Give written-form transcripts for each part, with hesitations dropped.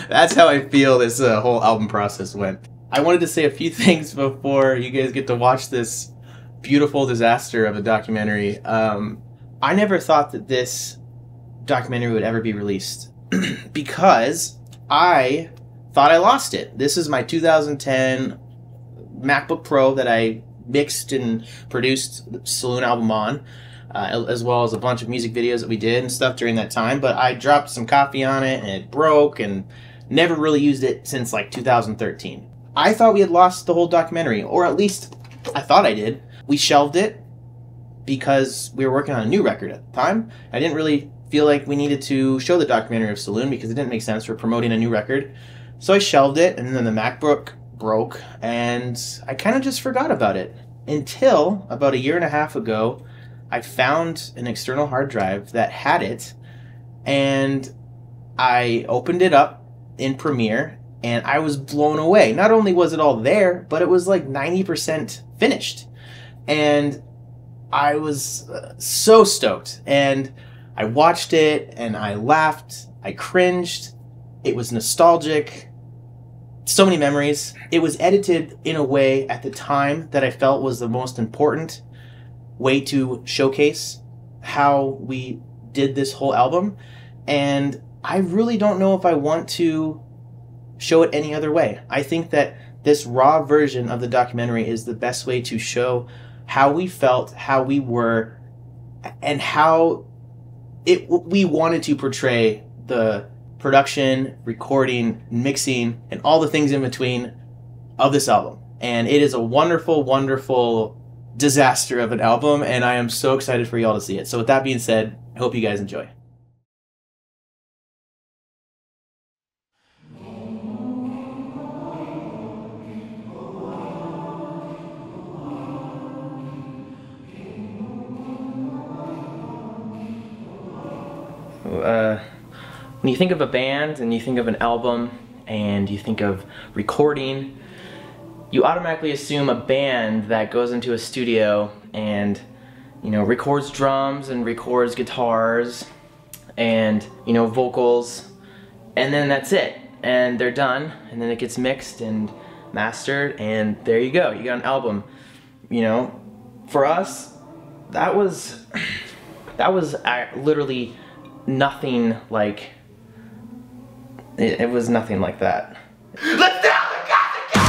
That's how I feel this whole album process went. I wanted to say a few things before you guys get to watch this beautiful disaster of a documentary. I never thought that this documentary would ever be released because I thought I lost it. This is my 2010 MacBook Pro that I mixed and produced the Saloon album on, as well as a bunch of music videos that we did and stuff during that time. But I dropped some coffee on it and it broke and never really used it since like 2013. I thought we had lost the whole documentary, or at least I thought I did. We shelved it because we were working on a new record at the time. I didn't really feel like we needed to show the documentary of Saloon because it didn't make sense for promoting a new record. So I shelved it, and then the MacBook broke, and I kind of just forgot about it. Until about a year and a half ago, I found an external hard drive that had it, and I opened it up in Premiere, and I was blown away. Not only was it all there, but it was like 90% finished. And I was so stoked. And I watched it, and I laughed, I cringed, it was nostalgic, so many memories. It was edited in a way at the time that I felt was the most important way to showcase how we did this whole album. And I really don't know if I want to show it any other way. I think that this raw version of the documentary is the best way to show how we felt, how we were, and how we wanted to portray the production, recording, mixing, and all the things in between of this album. And it is a wonderful, wonderful disaster of an album, and I am so excited for y'all to see it. So with that being said, I hope you guys enjoy. When you think of a band and you think of an album and you think of recording, you automatically assume a band that goes into a studio and, you know, records drums and records guitars and, you know, vocals, and then that's it. And they're done, and then it gets mixed and mastered, and there you go. You got an album. You know, for us, that was literally nothing like, it was nothing like that. Let's down the goddamn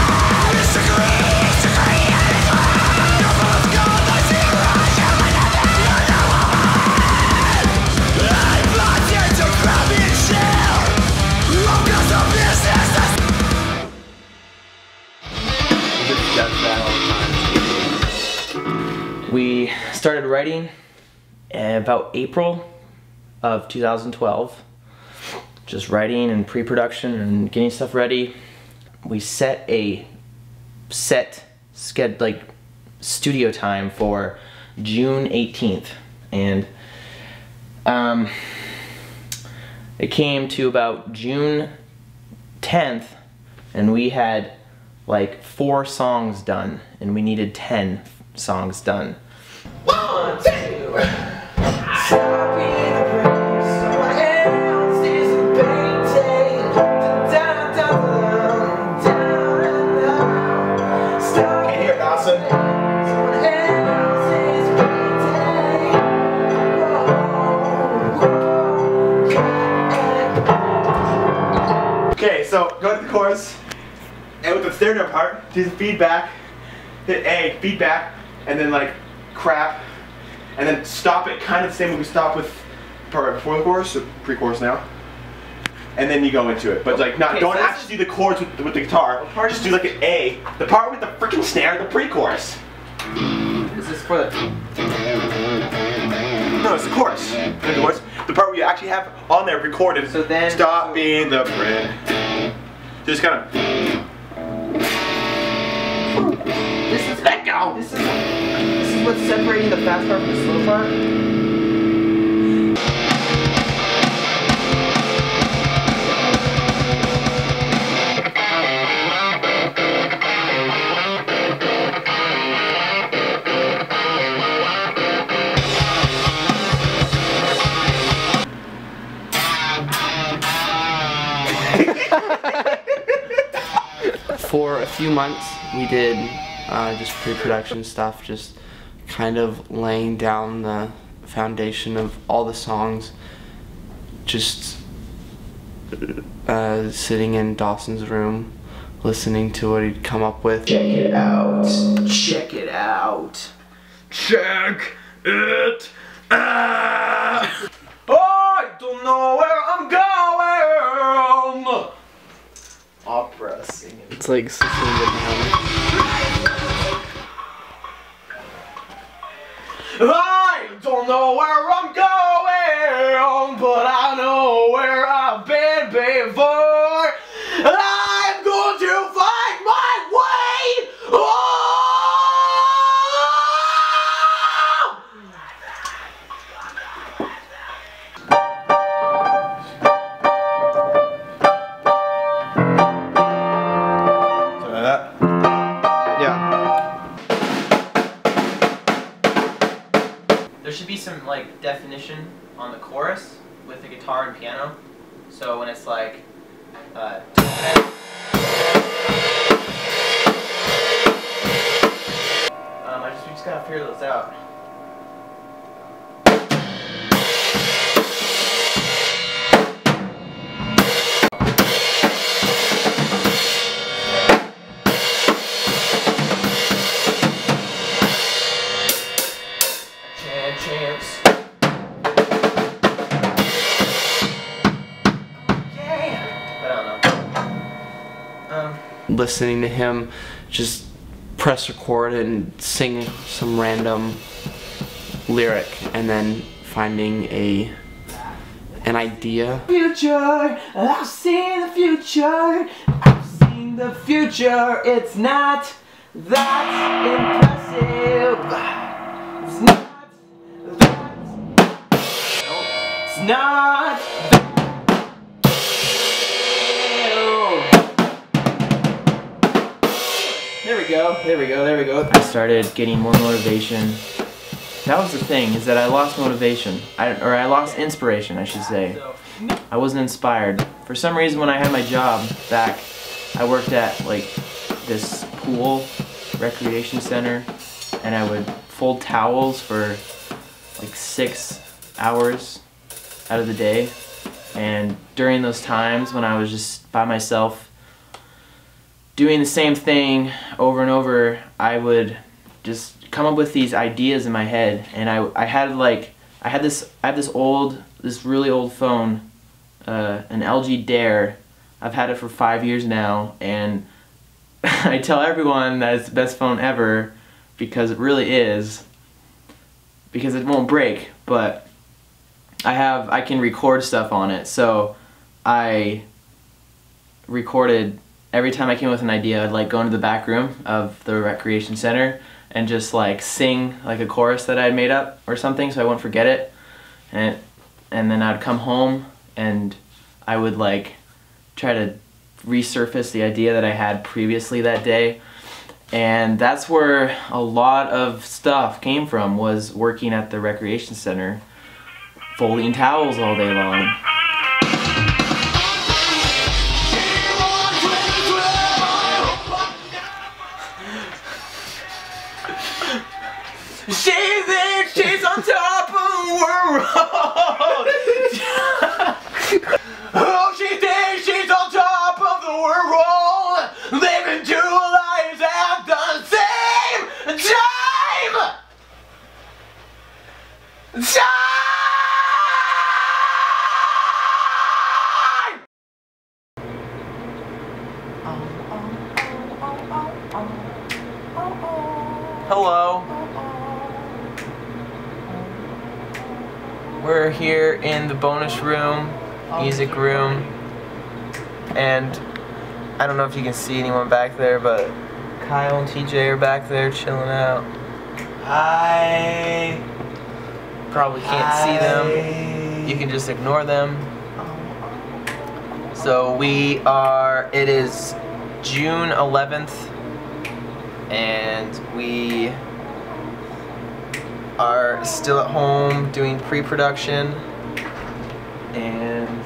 We started writing about April of 2012. Just writing and pre-production and getting stuff ready. We set a studio time for June 18th, and it came to about June 10th, and we had like 4 songs done, and we needed 10 songs done. 1, 2. Dawson. Okay, so go to the chorus, and with the snare drum part, do the feedback, hit A, feedback, and then like crap, and then stop it kind of the same way we stop with part before the chorus, so pre-chorus now. And then you go into it, but like not. Okay, don't actually do the chords with the guitar. Just do like an A. The part with the freaking snare, the pre-chorus. Is this for the? No, it's the chorus. The chorus. The part where you actually have on there recorded. So then. Stop being the friend. Just kind of. This is. Let go. This is what's separating the fast part from the slow part. For a few months, we did just pre-production stuff, just kind of laying down the foundation of all the songs, just sitting in Dawson's room, listening to what he'd come up with. Check it out. Check it out. Check it out. I don't know where I'm going. Opera singing. It's like Saloon. I don't know where I'm going, but I know where I've been before. I'm going to find my way home. Something like that? Yeah. There should be some like definition on the chorus with the guitar and piano. So when it's like I we just gotta figure those out. Champs. Yeah. I don't know. Listening to him just press record and sing some random lyric and then finding an idea. Future, I've seen the future. I've seen the future. It's not that impressive. It's not that. It's not that. There we go, there we go, there we go. I started getting more motivation. That was the thing, is that I lost motivation. I lost inspiration, I should say. I wasn't inspired. For some reason, when I had my job back, I worked at like this pool recreation center, and I would fold towels for like 6 hours out of the day. And during those times when I was just by myself doing the same thing over and over, I would just come up with these ideas in my head. And I had this really old phone, an LG Dare. I've had it for 5 years now, and I tell everyone that it's the best phone ever because it really is, because it won't break. But I can record stuff on it, so I recorded. Every time I came up with an idea, I'd like go into the back room of the recreation center and just like sing like a chorus that I had made up or something, so I wouldn't forget it. And then I'd come home and I would like try to resurface the idea that I had previously that day. And that's where a lot of stuff came from, was working at the recreation center, folding towels all day long. She's on top of the world. Oh, she thinks she's on top of the world, living 2 lives at the same time. Hello. We're here in the bonus room, music room, and I don't know if you can see anyone back there, but Kyle and TJ are back there chilling out. Hi. Probably can't see them. You can just ignore them. So it is June 11th, and we are still at home doing pre-production, and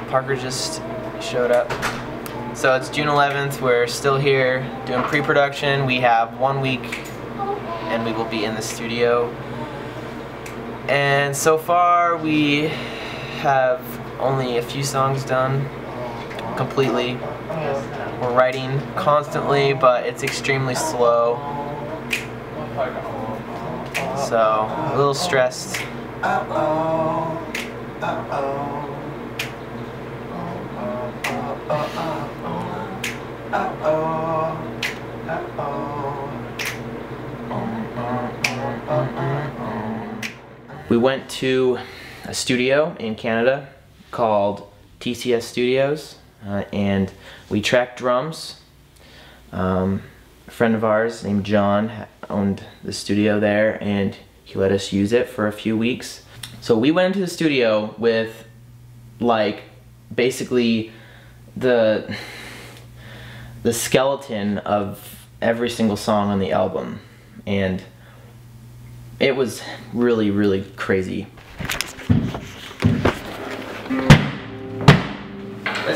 Parker just showed up. So it's June 11th. We're still here doing pre-production. We have 1 week and we will be in the studio. And so far we have only a few songs done completely. We're writing constantly, but it's extremely slow. So a little stressed. We went to a studio in Canada called TCS Studios, and we tracked drums. A friend of ours named John owned the studio there, and he let us use it for a few weeks. So we went into the studio with like basically the skeleton of every single song on the album, and it was really, really crazy. It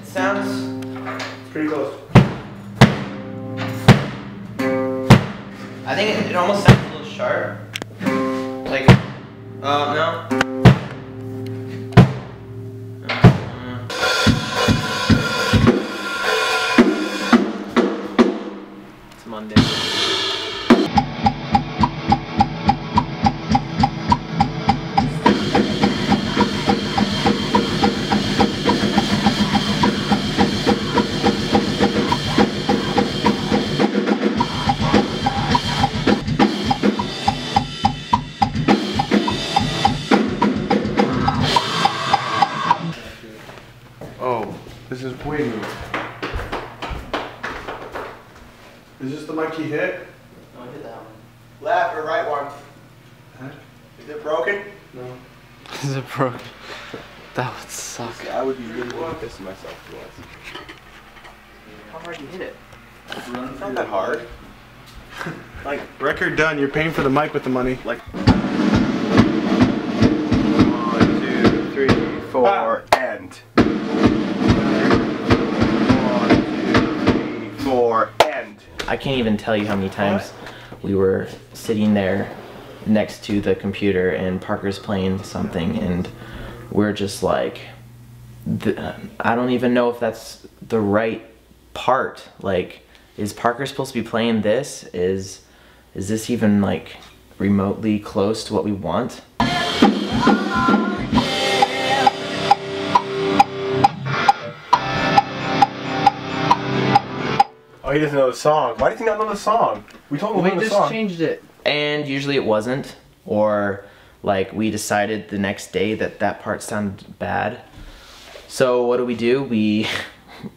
sounds Pretty close. I think it almost sounds a little sharp. Like, no. It's Monday. This is way new. Is this the mic he hit? No, I did that one. Left or right one? Huh? Is it broken? No. Is it broken? That would suck. I would be really pissing myself if it was. How hard you hit it? It's not that hard. Like, record done, you're paying for the mic with the money. Like 1, 2, 3, 4, end. 1, 2, 3, 4, end. I can't even tell you how many times we were sitting there next to the computer and Parker's playing something and we're just like, I don't even know if that's the right part. Like, is Parker supposed to be playing this? Is this even like remotely close to what we want? Oh, he doesn't know the song. Why does he not know the song? We told him to know the We song. just changed it. And usually it wasn't, or like we decided the next day that that part sounded bad. So what do? We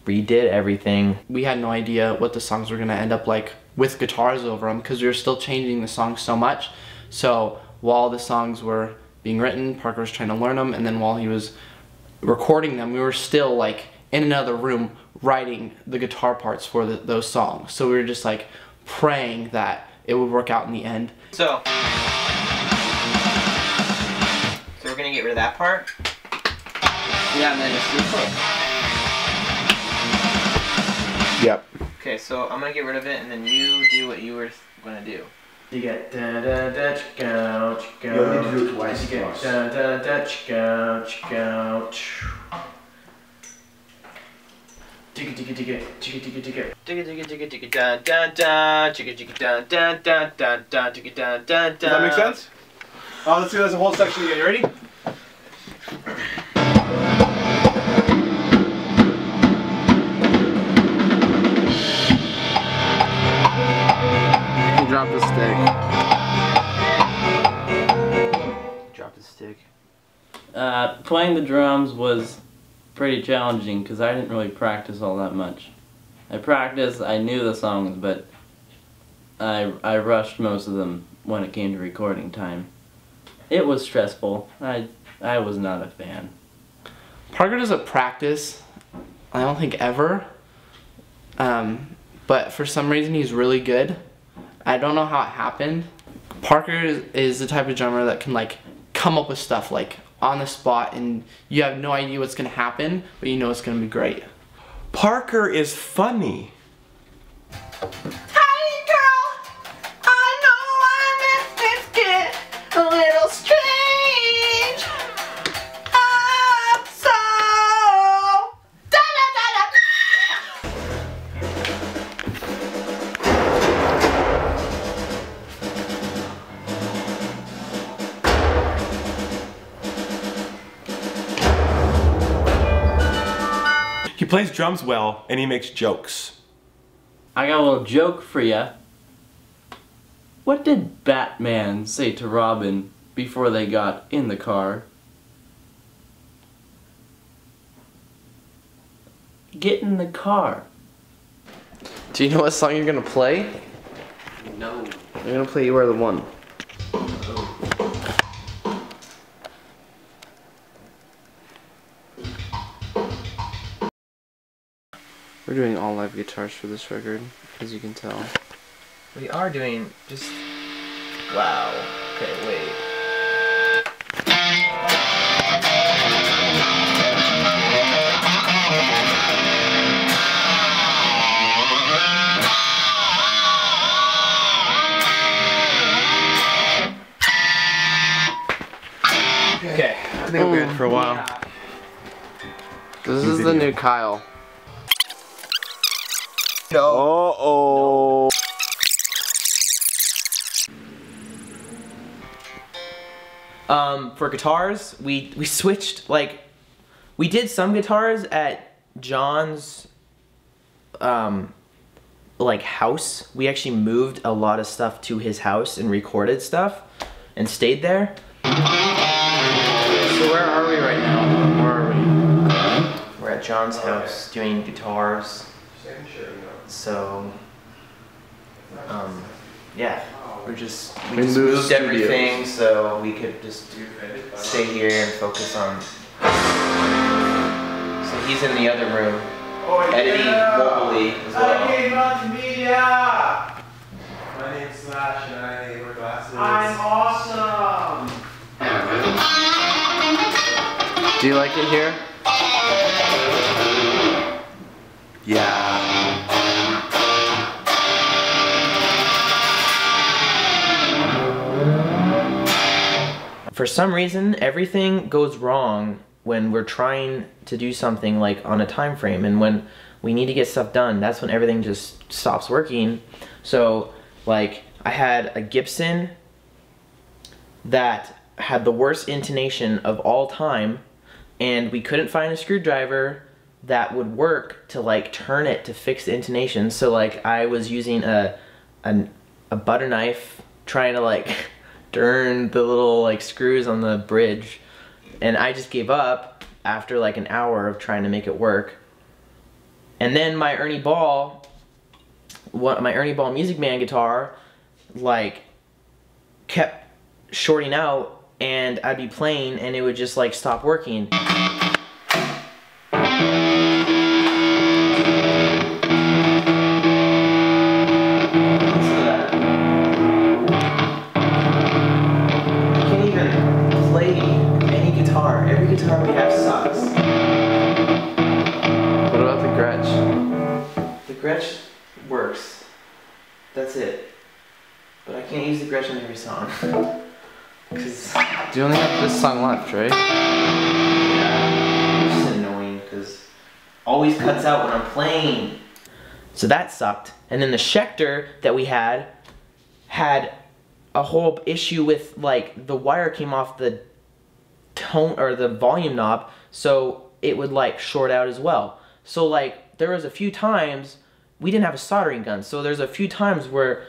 redid everything. We had no idea what the songs were gonna end up like with guitars over them because we were still changing the songs so much. So while the songs were being written, Parker was trying to learn them, and then while he was recording them, we were still like in another room writing the guitar parts for those songs. So we were just like praying that it would work out in the end. So we're gonna get rid of that part. Yeah, and then just Yep. Okay, so I'm gonna get rid of it, and then you do what you were gonna do. You get da da da go go. You'll need to do it twice. Da da da go go. Does that make sense? Oh, let's do this whole section again. You ready? drop the stick. Drop the stick. Playing the drums was pretty challenging because I didn't really practice all that much. I practiced, I knew the songs, but I rushed most of them when it came to recording time. It was stressful. I was not a fan. Parker doesn't practice, I don't think ever, but for some reason he's really good. I don't know how it happened. Parker is the type of drummer that can like come up with stuff like on the spot and you have no idea what's gonna happen, but you know it's gonna be great. Parker is funny. Hey girl, I know I missed this kid a little strange. I'm so da da da da. He plays drums well and he makes jokes. I got a little joke for ya. What did Batman say to Robin before they got in the car? Get in the car. Do you know what song you're gonna play? No. I'm gonna play You Are the One. We're doing all live guitars for this record, as you can tell. We are doing just... Wow. Okay, wait. Okay. I think we'll be good for a while. This is the new Kyle. Uh-oh. For guitars, we switched, like, we did some guitars at John's, like, house. We actually moved a lot of stuff to his house and recorded stuff and stayed there. So where are we right now? Where are we? We're at John's house doing guitars. So, yeah, we just moved everything so we could just stay here and focus on. So he's in the other room, editing vocally as well. Multimedia! My name's Slash and I wear glasses. I'm awesome! Do you like it here? Yeah. For some reason, everything goes wrong when we're trying to do something like on a time frame, and when we need to get stuff done, that's when everything just stops working. So, like, I had a Gibson that had the worst intonation of all time, and we couldn't find a screwdriver that would work to, like, turn it to fix the intonation. So, like, I was using a butter knife trying to, like, turn the little, like, screws on the bridge, and I just gave up after like an hour of trying to make it work. And then my Ernie Ball Music Man guitar, like, kept shorting out, and I'd be playing and it would just, like, stop working. Every guitar we have sucks. What about the Gretsch? The Gretsch works. That's it. But I can't use the Gretsch on every song. Cause You only have this song left, right? yeah, it's just annoying because always cuts out when I'm playing. So that sucked. And then the Schecter that we had a whole issue with, like, the wire came off the tone or the volume knob, so it would, like, short out as well. So, like, there was a few times we didn't have a soldering gun, so there's a few times where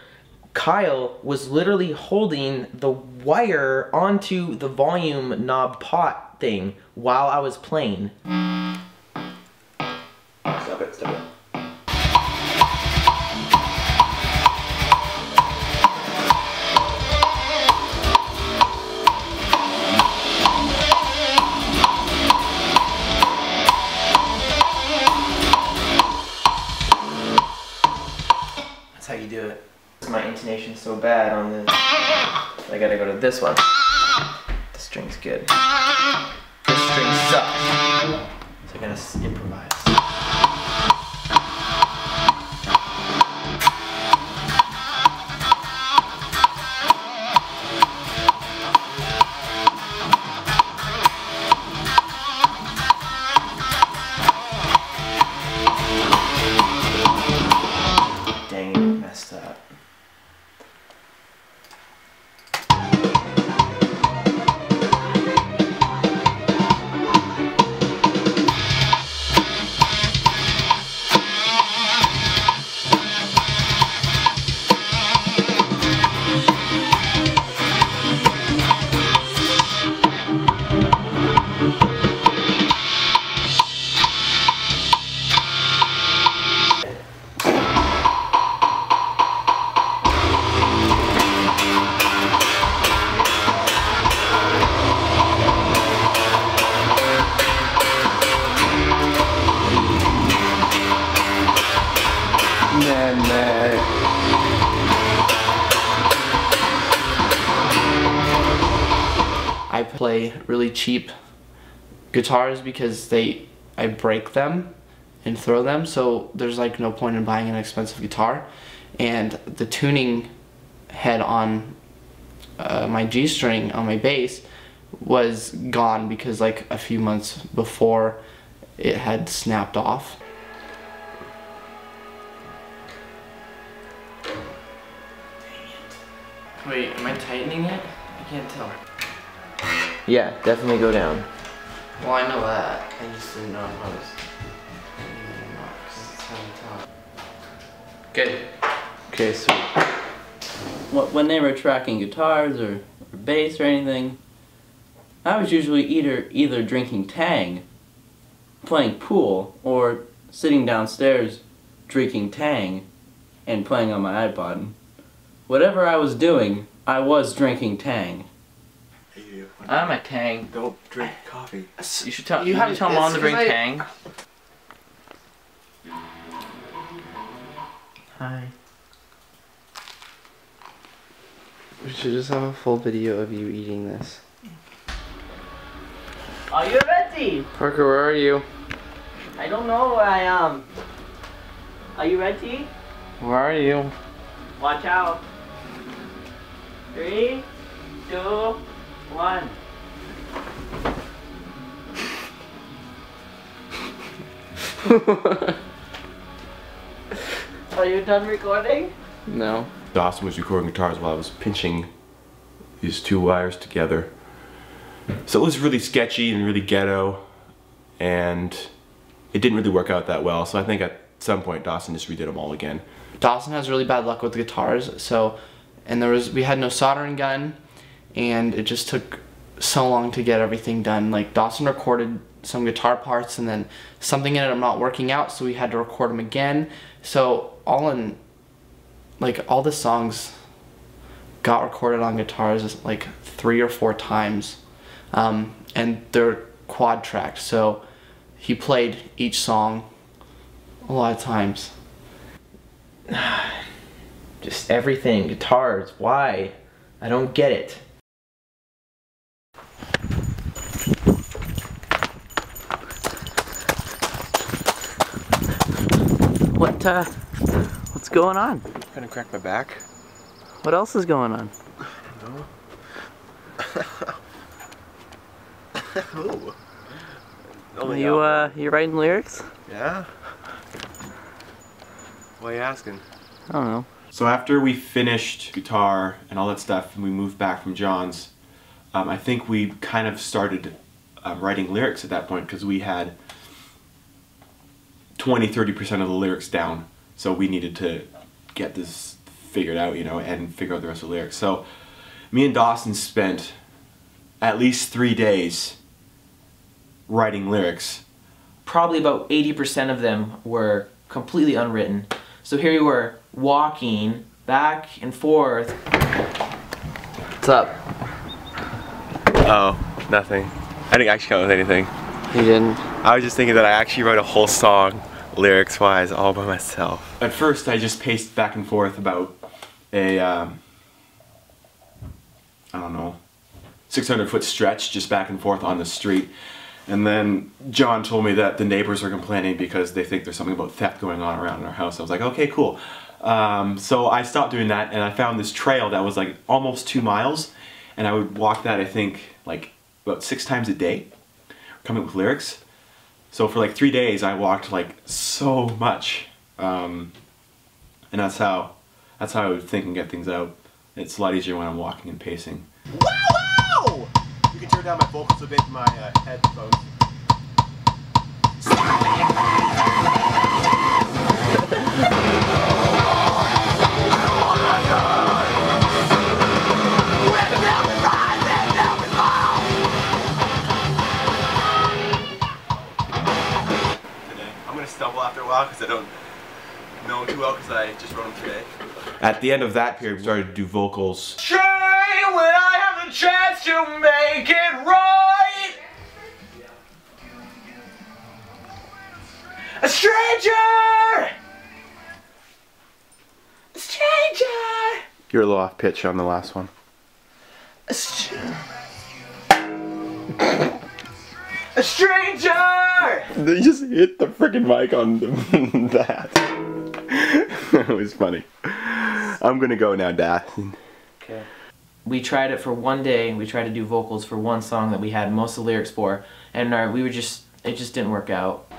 Kyle was literally holding the wire onto the volume knob pot thing while I was playing. Stop it, stop it. That's how you do it. My intonation's so bad on this. I gotta go to this one. The string's good. So I gotta improvise. Dang it, messed up. I play really cheap guitars because I break them and throw them, so there's like no point in buying an expensive guitar. And the tuning head on my G string on my bass was gone because like a few months before it had snapped off. Wait, am I tightening it? I can't tell. Yeah, definitely go down. Well, I know that. I just didn't know if I was tightening it or not because it's how I tell. Good. Okay, sweet. When they were tracking guitars or bass or anything, I was usually either drinking Tang, playing pool, or sitting downstairs drinking Tang and playing on my iPod. Whatever I was doing, I was drinking Tang. I'm a Tang. Don't drink coffee. You should tell. You have to tell Mom to bring Tang. Hi. We should just have a full video of you eating this. Are you ready? Parker, where are you? I don't know where I am. Are you ready? Where are you? Watch out. 3, 2, 1. Are you done recording? No. Dawson was recording guitars while I was pinching these two wires together. So it was really sketchy and really ghetto, and it didn't really work out that well. So I think at some point Dawson just redid them all again. Dawson has really bad luck with guitars, so, and we had no soldering gun, and it just took so long to get everything done. Like, Dawson recorded some guitar parts and then something in it not working out, so we had to record them again. So all the songs got recorded on guitars like 3 or 4 times, and they're quad tracked, so he played each song a lot of times. Just everything. Guitars. Why? I don't get it. What's going on? I'm gonna crack my back. What else is going on? No. You writing lyrics? Yeah? Why are you asking? I don't know. So after we finished guitar and all that stuff and we moved back from John's, I think we kind of started writing lyrics at that point because we had 20-30% of the lyrics down. So we needed to get this figured out, you know, and figure out the rest of the lyrics. So me and Dawson spent at least 3 days writing lyrics. Probably about 80% of them were completely unwritten. So here we were, walking back and forth. What's up? Oh, nothing. I didn't actually come up with anything. You didn't? I was just thinking that I actually wrote a whole song, lyrics-wise, all by myself. At first, I just paced back and forth about a, I don't know, 600-foot stretch just back and forth on the street. And then John told me that the neighbors are complaining because they think there's something about theft going on around in our house. I was like, okay, cool. So I stopped doing that, and I found this trail that was like almost 2 miles, and I would walk that, I think, like about 6 times a day, coming up with lyrics. So for like 3 days, I walked like so much, and that's how I would think and get things out. It's a lot easier when I'm walking and pacing. Wow! You can turn down my vocals a bit in my headphones. I'm gonna stumble after a while because I don't know them too well because I just wrote them today. At the end of that period, we started to do vocals. Try when I have the chance to make it right. A stranger! A stranger! You're a little off pitch on the last one. A stranger! They just hit the freaking mic on that. It was funny. I'm gonna go now, Dawson. Okay. We tried it for one day. We tried to do vocals for one song that we had most of the lyrics for, and it just didn't work out.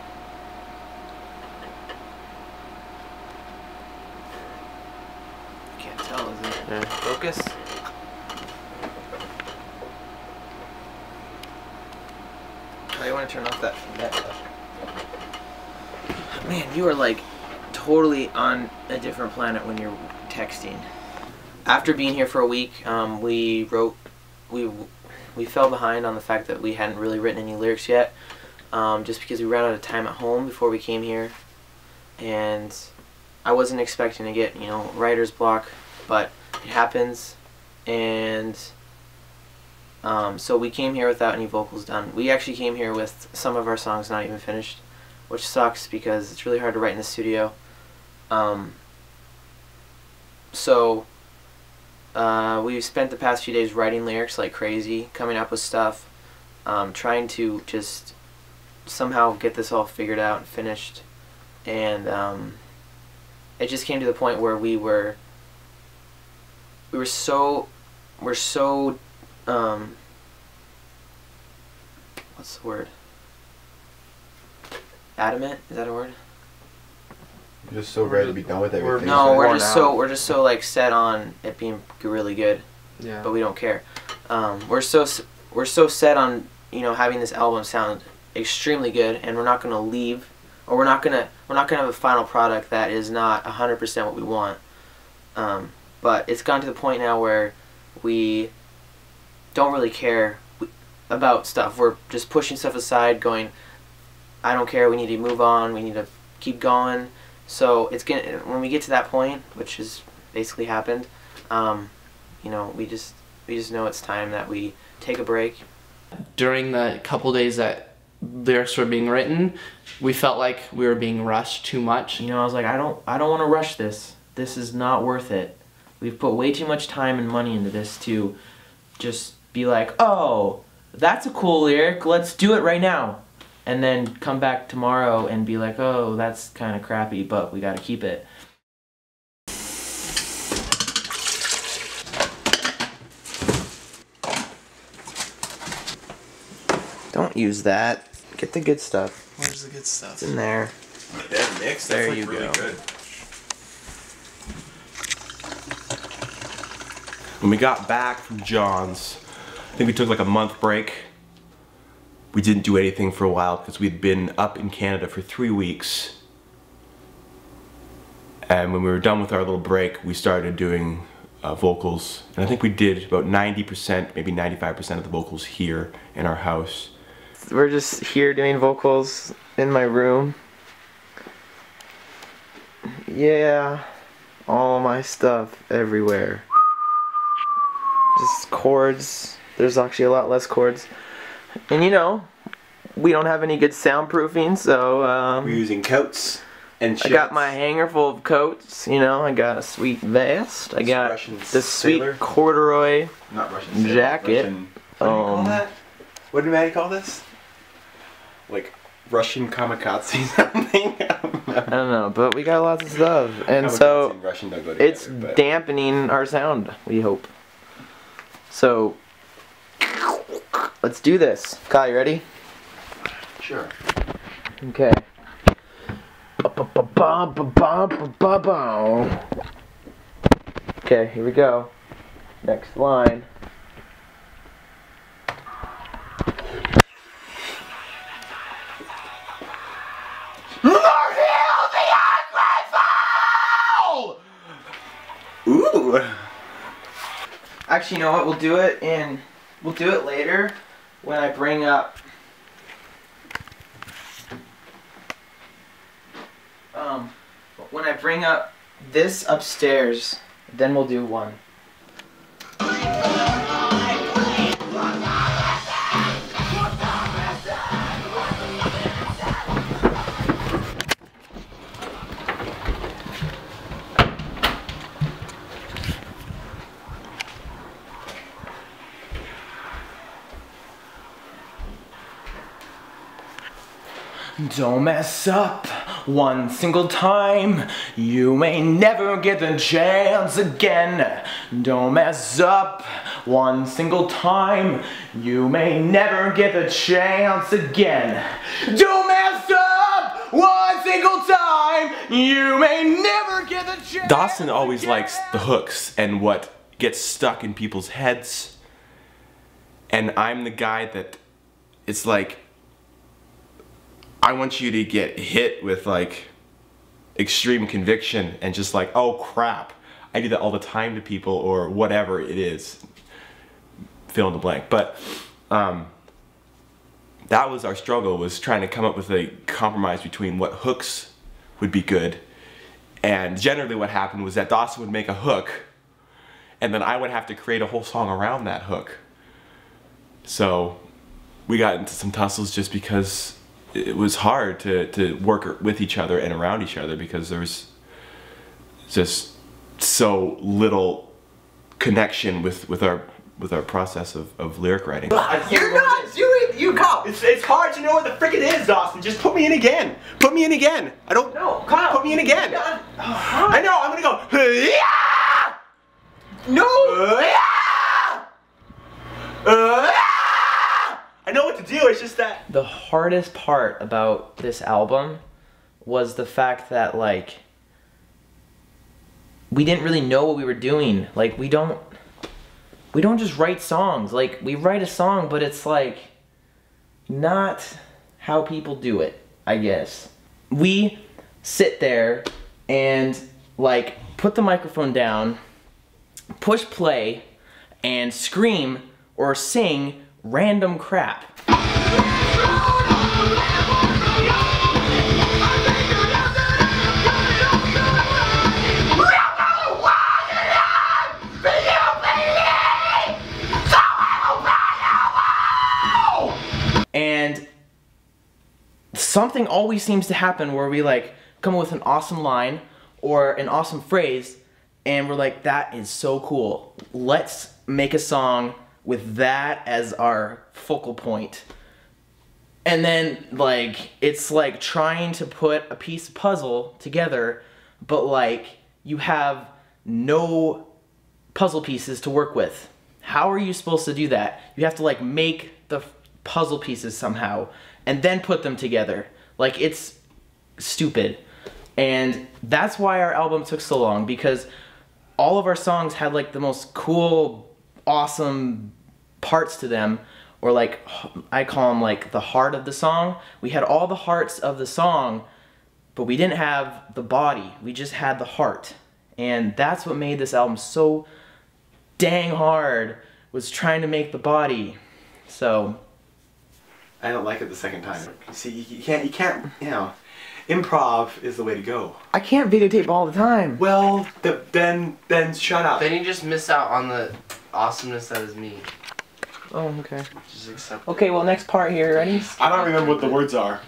Can't tell, is it? Yeah. Focus. Oh, you want to turn off that stuff? Man, you are like totally on a different planet when you're texting. After being here for a week, we fell behind on the fact that we hadn't really written any lyrics yet, just because we ran out of time at home before we came here, and I wasn't expecting to get, writer's block, but it happens, and so we came here without any vocals done. We actually came here with some of our songs not even finished, which sucks because it's really hard to write in the studio. We spent the past few days writing lyrics like crazy, coming up with stuff, trying to just somehow get this all figured out and finished, and it just came to the point where we're so what's the word? Adamant? Is that a word? I'm just so ready to be done with everything. No, we're just so like set on it being really good. Yeah. But we don't care. We're so set on having this album sound extremely good, and we're not gonna leave, or we're not gonna have a final product that is not 100% what we want. But it's gotten to the point now where we don't really care about stuff. We're just pushing stuff aside, going, I don't care. We need to move on. We need to keep going. So when we get to that point, which has basically happened, we just know it's time that we take a break. During the couple days that lyrics were being written, we felt like we were being rushed too much. I was like, I don't want to rush this. This is not worth it. We've put way too much time and money into this to just be like, oh, that's a cool lyric. Let's do it right now. And then come back tomorrow and be like, oh, that's kind of crappy, but we got to keep it. Don't use that. Get the good stuff. Where's the good stuff? It's in there. That mix, There that's you really go. good. When we got back from John's, I think we took like a month break. We didn't do anything for a while because we'd been up in Canada for 3 weeks. And when we were done with our little break, we started doing vocals. And I think we did about 90%, maybe 95% of the vocals here in our house. We're just here doing vocals in my room. Yeah, all my stuff everywhere. Just chords. There's actually a lot less chords. And we don't have any good soundproofing, so We're using coats and I got my hanger full of coats, I got a sweet vest, I got Russian this sweet sailor. corduroy Not Russian jacket. Russian, what do you call that? What did Maddie call this? like Russian kamikaze something. I don't know, but we got lots of stuff, and Kamikaze so and Russian don't go together, it's but- dampening our sound. We hope. So let's do this. Kyle, you ready? Sure. Okay. Okay, here we go. Next line. Ooh. Actually, you know what? We'll do it later when I bring up this upstairs, then we'll do one. Don't mess up one single time. You may never get the chance again. Don't mess up one single time. You may never get the chance again. Don't mess up one single time. You may never get the chance. Dawson always likes the hooks and what gets stuck in people's heads. And I'm the guy that it's like, I want you to get hit with like extreme conviction and just like, oh crap, I do that all the time to people or whatever it is. Fill in the blank. But that was our struggle, was trying to come up with a compromise between what hooks would be good. And generally what happened was that Dawson would make a hook and then I would have to create a whole song around that hook. So we got into some tussles just because it was hard to work with each other and around each other because there was just so little connection with our process of lyric writing. You're not doing you Kyle. It's hard to know where the frick it is, Dawson. Just put me in again. Put me in again. I don't know. Kyle. Put me in again. I know. I'm gonna go. Yeah! No. Yeah! I know what to do. It's just that The hardest part about this album was the fact that like we didn't really know what we were doing. Like we don't just write songs. Like we write a song, but it's like not how people do it, I guess. We sit there and like put the microphone down, push play, and scream or sing random crap. And something always seems to happen where we like come up with an awesome line or an awesome phrase and we're like, that is so cool. Let's make a song with that as our focal point. And then like it's like trying to put a piece of puzzle together, but like you have no puzzle pieces to work with. How are you supposed to do that? You have to like make the puzzle pieces somehow and then put them together. Like it's stupid. And that's why our album took so long, because all of our songs had like the most cool, awesome parts to them, or like I call them like the heart of the song. We had all the hearts of the song, but we didn't have the body. We just had the heart. And that's what made this album so dang hard, was trying to make the body. So I don't like it the second time. See, you can't, you know, improv is the way to go. I can't videotape all the time. Well, then shut up. Then you just miss out on the awesomeness that is me. Oh, okay. Just accept Okay, well, next part here, ready? I don't remember what the words are.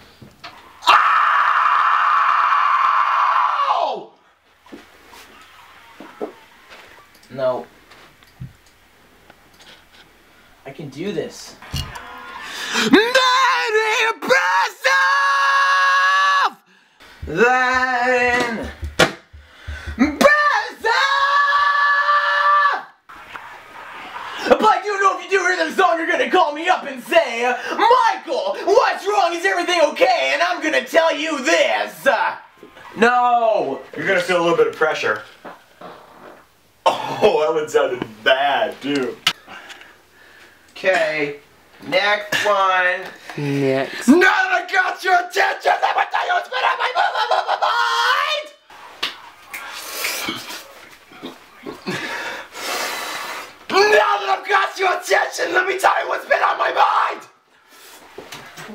No. I can do this. Many then but you know if you do hear this song, you're gonna call me up and say, Michael, what's wrong? Is everything okay? And I'm gonna tell you this. No. You're gonna feel a little bit of pressure. Oh, that one sounded bad, too. Okay, next one. Next. Now that I got your attention, let me tell you what's been on my mind! Now that I've got your attention, let me tell you what's been on my mind!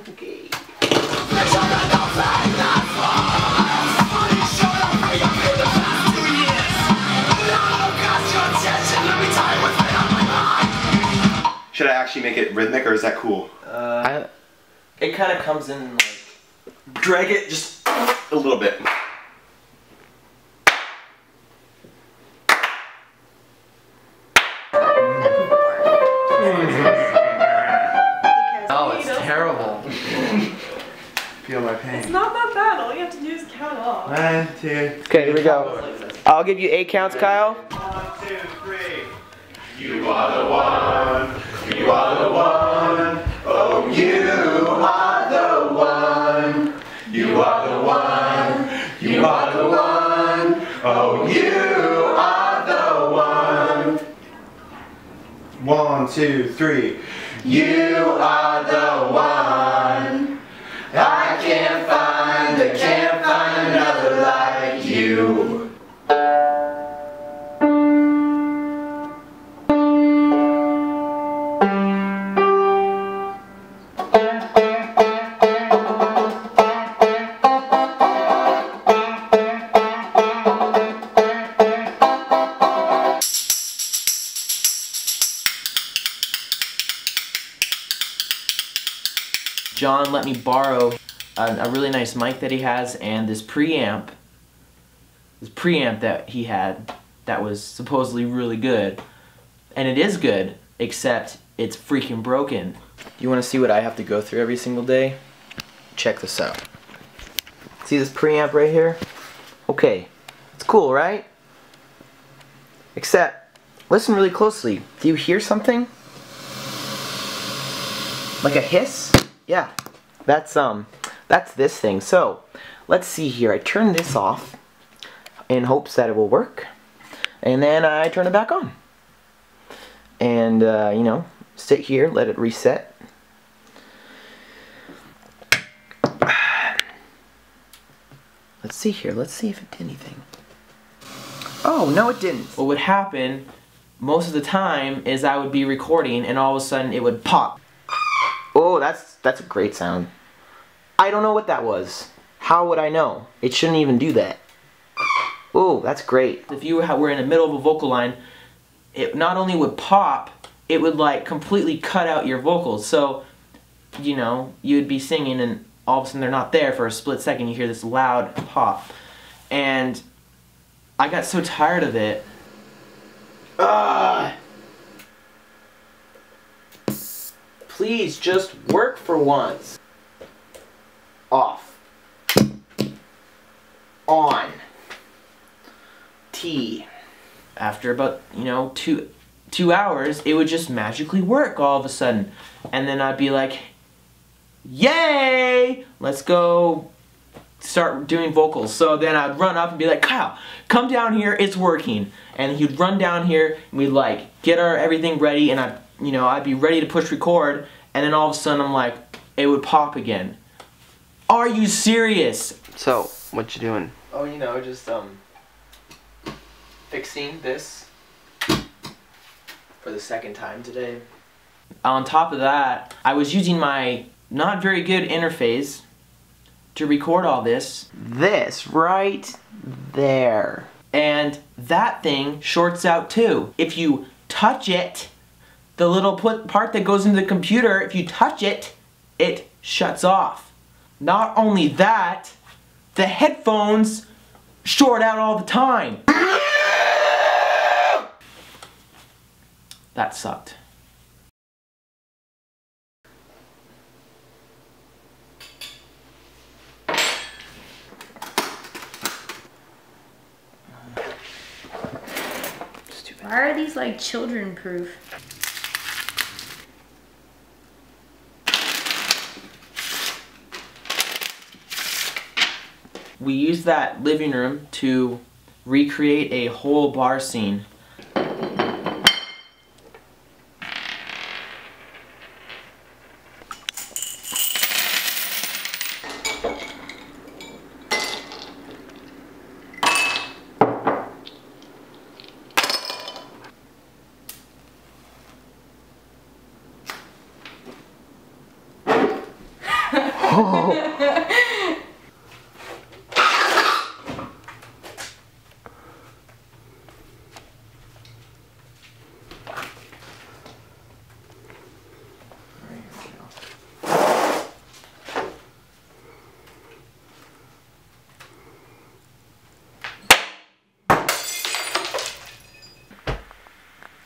Okay. Should I actually make it rhythmic, or is that cool? It kind of comes in like... Drag it just a little bit. Oh, it's terrible. Feel my pain. It's not that bad. All you have to do is count off. 1, 2. Okay, here we go. I'll give you 8 counts, Kyle. 1, 2, 3. You are the one. You are the one. Oh, you are the one. You are the one. You are the one. Oh, you are the one. 1, 2, 3. You are the one. I can't find another like you. John let me borrow a really nice mic that he has and this preamp that he had that was supposedly really good. And it is good, except it's freaking broken. You want to see what I have to go through every single day? Check this out. See this preamp right here? Okay, it's cool, right? Except, listen really closely. Do you hear something? Like a hiss? Yeah, that's this thing. So, let's see here. I turn this off in hopes that it will work. And then I turn it back on. And, you know, sit here, let it reset. Let's see here. Let's see if it did anything. Oh, no it didn't. What would happen most of the time is I would be recording and all of a sudden it would pop. Oh, that's a great sound. I don't know what that was. How would I know? It shouldn't even do that. Oh, that's great. If you were in the middle of a vocal line, it not only would pop, it would like completely cut out your vocals. So, you know, you'd be singing and all of a sudden they're not there for a split second. You hear this loud pop. And I got so tired of it. Please just work for once. Off. On. T. After about, you know, two hours, it would just magically work all of a sudden. And then I'd be like, yay! Let's go start doing vocals. So then I'd run up and be like, Kyle, come down here, it's working. And he'd run down here, and we'd like get our everything ready, and I'd be ready to push record, and then all of a sudden I'm like, it would pop again. Are you serious? So, what you doing? Oh, you know, just fixing this for the second time today. On top of that, I was using my not very good interface to record all this. This right there. And that thing shorts out too. If you touch it, the little part that goes into the computer, if you touch it, it shuts off. Not only that, the headphones short out all the time. That sucked. Why are these like children proof? We used that living room to recreate a whole bar scene.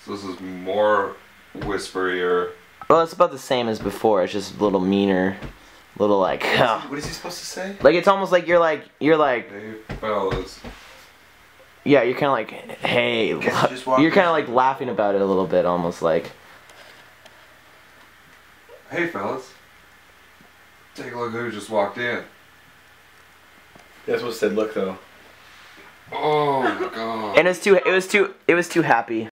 So this is more whisperier. Well, it's about the same as before. It's just a little meaner, little like. What is he supposed to say? Like it's almost like you're like. Hey fellas. Yeah, you're kind of like, hey. You're kind of like laughing about it a little bit, almost like. Hey fellas. Take a look who just walked in. That's what said look though. Oh my god. And it was too happy.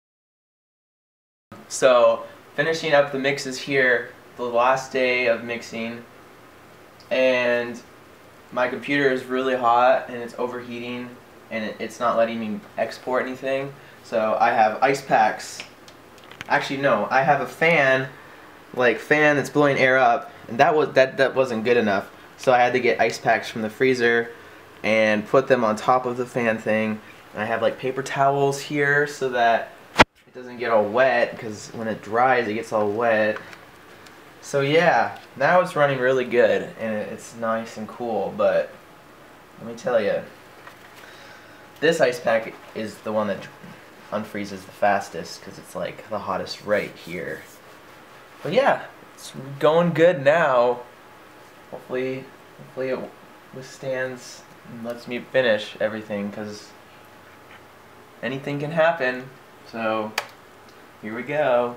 So, finishing up the mixes here, the last day of mixing, and my computer is really hot and it's overheating and it's not letting me export anything. So I have ice packs. Actually no, I have a fan that's blowing air up, and that wasn't good enough. So I had to get ice packs from the freezer and put them on top of the fan thing. And I have like paper towels here so that it doesn't get all wet, because when it dries it gets all wet. So yeah, now it's running really good and it's nice and cool, but let me tell you, this ice pack is the one that unfreezes the fastest because it's like the hottest right here. But yeah, it's going good now. Hopefully it withstands and lets me finish everything, because anything can happen. So here we go.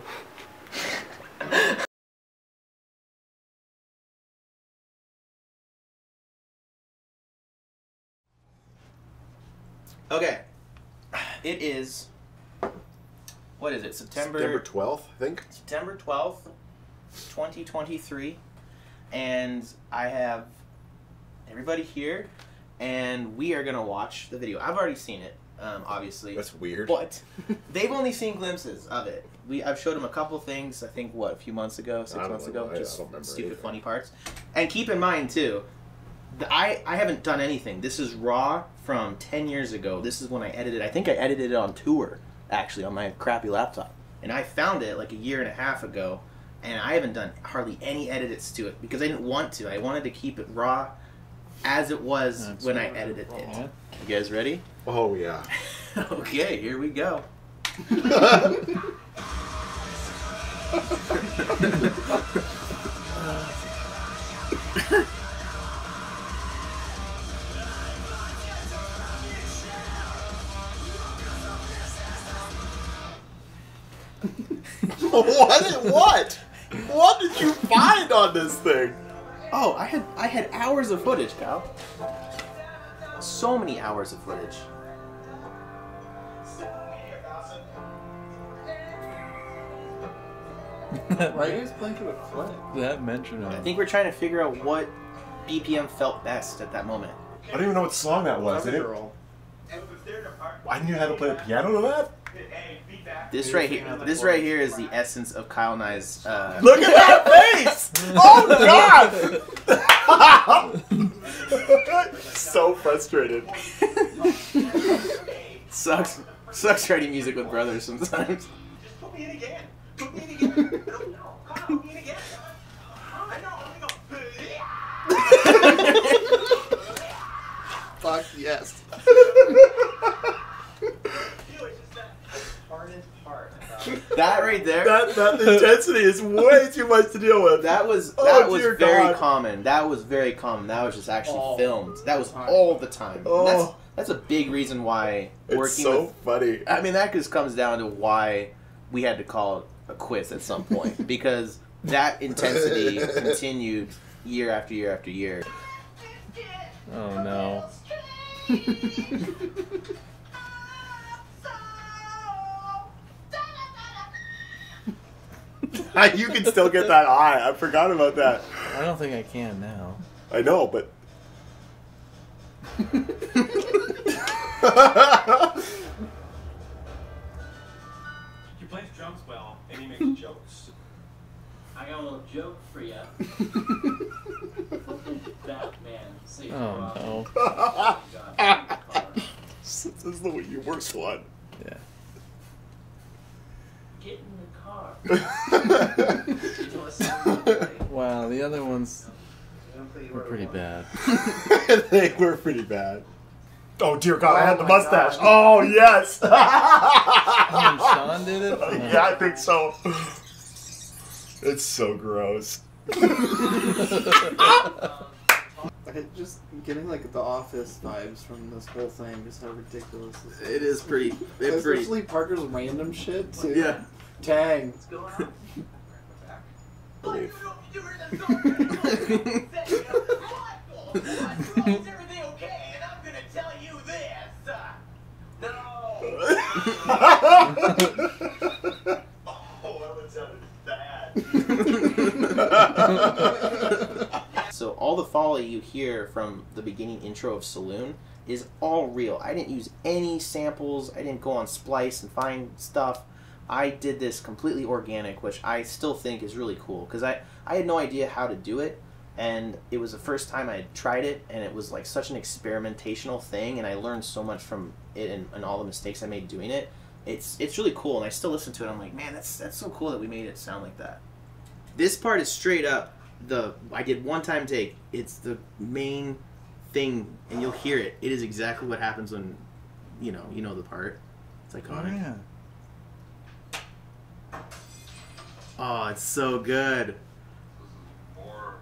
Okay, it is, what is it, September 12th, I think. September 12th, 2023, and I have everybody here, and we are going to watch the video. I've already seen it, obviously. That's weird. But they've only seen glimpses of it. I've showed them a couple things, I think, what, a few months ago, 6 months ago, just stupid funny parts. And keep in mind, too, I haven't done anything. This is raw from 10 years ago. This is when I edited. I think I edited it on tour, actually, on my crappy laptop. And I found it like a year and a half ago, and I haven't done hardly any edits to it because I didn't want to. I wanted to keep it raw as it was when I edited it. You guys ready? Oh, yeah. Okay, here we go. What? What did you find on this thing? Oh, I had hours of footage, Kyle. So many hours of footage. Why are you guys blanking with Flint? That mentioned I think we're trying to figure out what BPM felt best at that moment. I don't even know what song that was. I didn't even know how to play the piano to that. This right here is the essence of Kyle Nye's. Look at that face! Oh God! So frustrated. Sucks writing music with brothers sometimes. Just put me in again. Put me in again. I don't know. Kyle, put me in again. I know. I'm gonna go. Fuck yes. That right there. That intensity is way too much to deal with. That was very common. That was very common. That was just actually filmed. That was all the time. That's a big reason why It's working so with... funny. I mean, that just comes down to why we had to call it a quiz at some point. Because that intensity continued year after year after year. Oh no. You can still get that eye. I forgot about that. I don't think I can now. I know, but... He plays drums well, and he makes jokes. I got a little joke for you. Batman saves Oh no. This is the worst one. Yeah. Get in the car. Wow, the other ones were pretty bad. They were pretty bad. Oh dear God, I had the mustache. Oh yes. Oh, and Sean did it? Yeah, I think so. It's so gross. Just getting like the Office vibes from this whole thing, just how ridiculous this is. It is pretty... Especially Parker's random shit too. Yeah. Dang. What's going on? Believe. So all the folly you hear from the beginning intro of Saloon is all real. I didn't use any samples. I didn't go on Splice and find stuff. I did this completely organic, which I still think is really cool because I had no idea how to do it, and it was the first time I had tried it, and it was like such an experimentational thing, and I learned so much from it and all the mistakes I made doing it. It's really cool, and I still listen to it. I'm like, man, that's so cool that we made it sound like that. This part is straight up I did one time take. It's the main thing, and you'll hear it. It is exactly what happens when you know the part. It's iconic. Oh, yeah. Oh, it's so good. This is more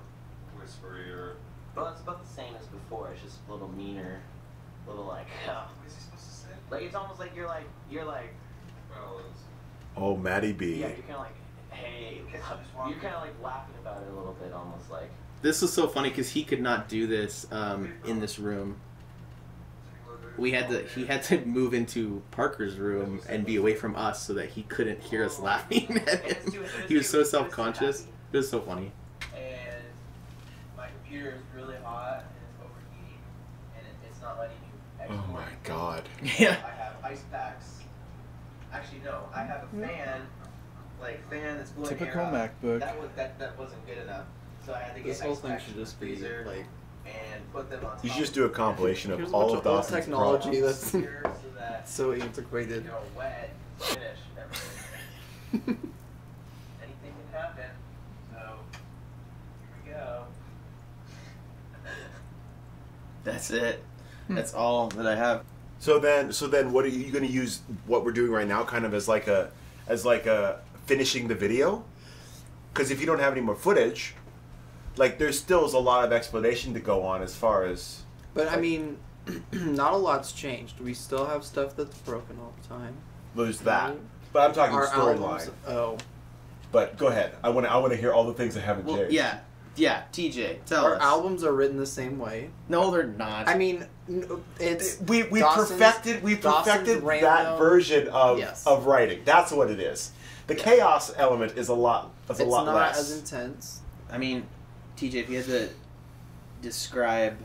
whispery or... Well, it's about the same as before. It's just a little meaner, a little like. What is he supposed to say? Like it's almost like you're like. Well, it's... Oh, Maddie B. Yeah, you're kind of like, hey. You're kind of like laughing about it a little bit, almost like. This was so funny because he could not do this in this room. He had to move into Parker's room and be away from us so that he couldn't hear us laughing at him. He was so self-conscious. It was so funny. And my computer is really hot and it's overheating and it's not letting me export. Oh my God. Yeah. I have ice packs. Actually, no. I have a fan that's blowing Typical air out. MacBook. That wasn't good enough. So I had to get This whole ice thing packs should from just the be freezer like. and put them on top. You should just do a compilation Here's of a all bunch of old Dawson's technology problems. that's Here so that so antiquated. you're wet, finish everything. Anything can happen. So here we go. That's it. That's all that I have. So then, what are you going to use? What we're doing right now, kind of as like a finishing the video? Because if you don't have any more footage, like there still is a lot of explanation to go on as far as. But I mean, not a lot's changed. We still have stuff that's broken all the time. There's that, but I'm talking Our storyline. albums. Oh. But go ahead. I want to hear all the things that haven't Well, changed. yeah. TJ, tell Our us. albums are written the same way. No, they're not. I mean, it's We Dawson's- perfected Dawson's that random- version of Yes. of writing. That's what it is. The chaos element is a lot. it's lot not less. as intense. I mean, TJ, if you had to describe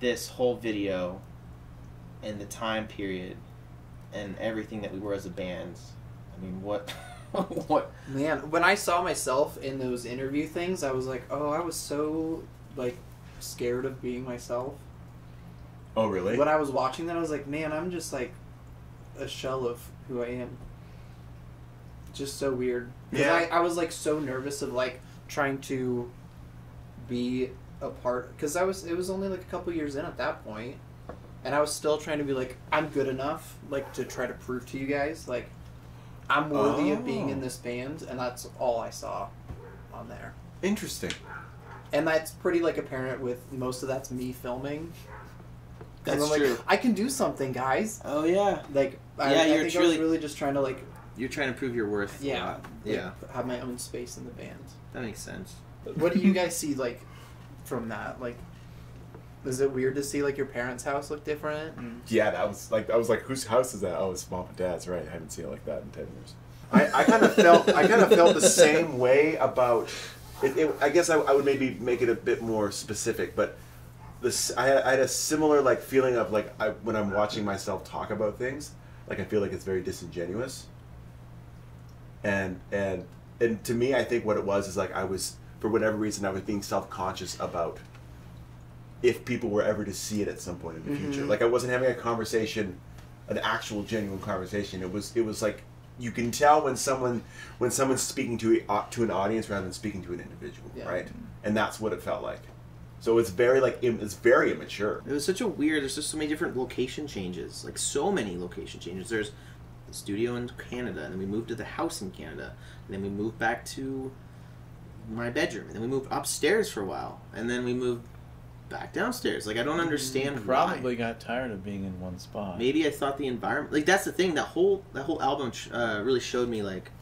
this whole video and the time period and everything that we were as a band, I mean, what? What? Man, when I saw myself in those interview things, I was like, oh, I was so like scared of being myself. Oh, really? When I was watching that, I was like, man, I'm just like a shell of who I am. Just so weird. 'Cause Yeah. I was like so nervous of like trying to be a part, because it was only like a couple years in at that point, and I was still trying to be like, I'm good enough, like to try to prove to you guys like I'm worthy of being in this band, and that's all I saw on there. Interesting. And that's pretty like apparent with most of that's me filming. That's and I'm true. like, I can do something, guys. Oh yeah. Like, Yeah, I you're think truly- I was really just trying to like, You're trying to prove your worth. yeah, Yeah. have my own space in the band. That makes sense. What do you guys see like from that? Like, is it weird to see like your parents' house look different? Yeah, I was like, whose house is that? Oh, it's mom and dad's. Right, I haven't seen it like that in 10 years. I kind of felt the same way about it. I guess I would maybe make it a bit more specific, but I had a similar like feeling of like when I'm watching myself talk about things, like I feel like it's very disingenuous. And to me, I think what it was is like I was, for whatever reason, I was being self-conscious about if people were ever to see it at some point in the future. Like I wasn't having a conversation, an actual genuine conversation. It was like you can tell when someone's speaking to an audience rather than speaking to an individual, right? And that's what it felt like. So it's very it's very immature. It was such a weird. There's just so many different location changes, like so many location changes. There's the studio in Canada, and then we moved to the house in Canada, and then we moved back to my bedroom, and then we moved upstairs for a while, and then we moved back downstairs. Like I don't understand Probably why. got tired of being in one spot. Maybe I thought the environment. Like that's the thing. That whole album really showed me like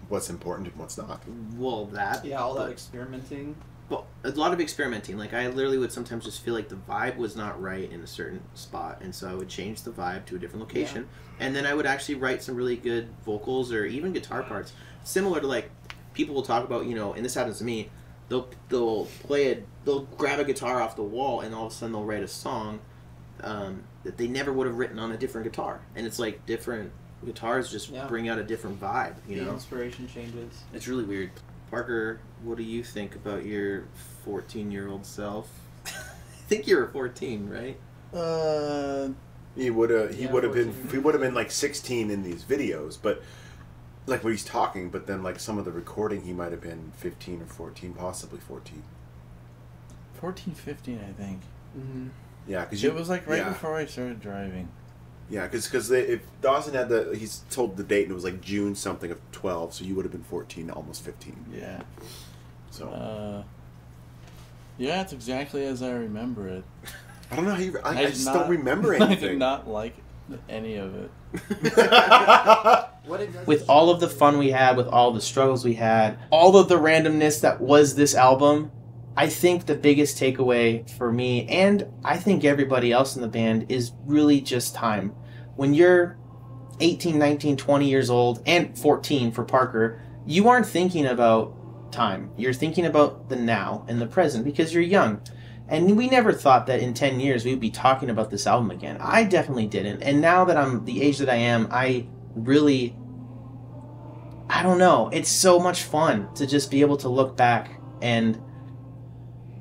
what's important and what's not. Well, that all that experimenting. Well, a lot of experimenting. Like I literally would sometimes just feel like the vibe was not right in a certain spot, and so I would change the vibe to a different location, and then I would actually write some really good vocals or even guitar parts, similar to like people will talk about, and this happens to me. They'll grab a guitar off the wall, and all of a sudden they'll write a song that they never would have written on a different guitar, and it's like different guitars just bring out a different vibe. The inspiration changes. It's really weird. Parker, what do you think about your 14-year-old self? I think you were 14, right? He would have been like 16 in these videos, but like when he's talking, but then like some of the recording he might have been 15 or 14, possibly 14. 14, 15, I think. Yeah, because it was like right before I started driving. Yeah, because if Dawson had he's told the date and it was like June something of 12, so you would have been 14, almost 15. Yeah. So. Yeah, it's exactly as I remember it. I don't know how you. I just don't remember anything. I did not like any of it. With all of the fun we had, with all the struggles we had, all of the randomness that was this album, I think the biggest takeaway for me, and I think everybody else in the band, is really just time. When you're 18, 19, 20 years old, and 14 for Parker, you aren't thinking about time. You're thinking about the now and the present because you're young. And we never thought that in 10 years we'd be talking about this album again. I definitely didn't. And now that I'm the age that I am, I don't know. It's so much fun to just be able to look back and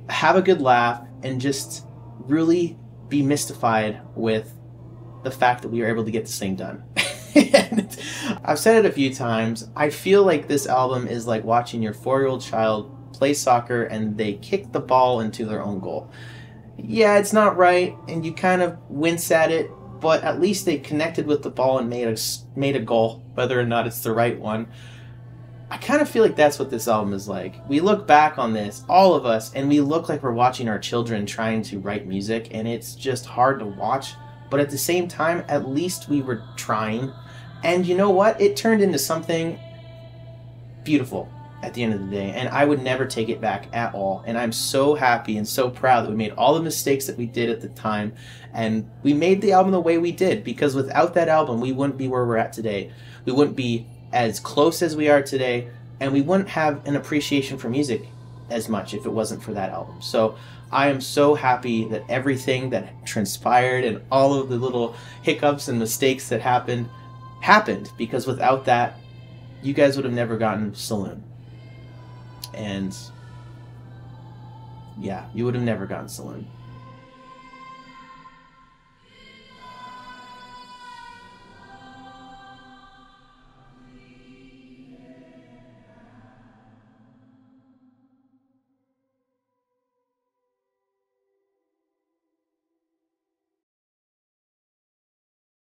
have a good laugh and just really be mystified with the fact that we were able to get this thing done. I've said it a few times. I feel like this album is like watching your 4-year-old child play soccer and they kick the ball into their own goal. Yeah, it's not right and you kind of wince at it, but at least they connected with the ball and made a goal, whether or not it's the right one. I kind of feel like that's what this album is like. We look back on this, all of us, and we look like we're watching our children trying to write music, and it's just hard to watch. But at the same time, at least we were trying. And you know what? It turned into something beautiful at the end of the day, and I would never take it back at all. And I'm so happy and so proud that we made all the mistakes that we did at the time, and we made the album the way we did, because without that album, we wouldn't be where we're at today. We wouldn't be as close as we are today, and we wouldn't have an appreciation for music as much if it wasn't for that album. So I am so happy that everything that transpired and all of the little hiccups and mistakes that happened, because without that, you guys would have never gotten Saloon. And yeah, you would have never gotten Saloon.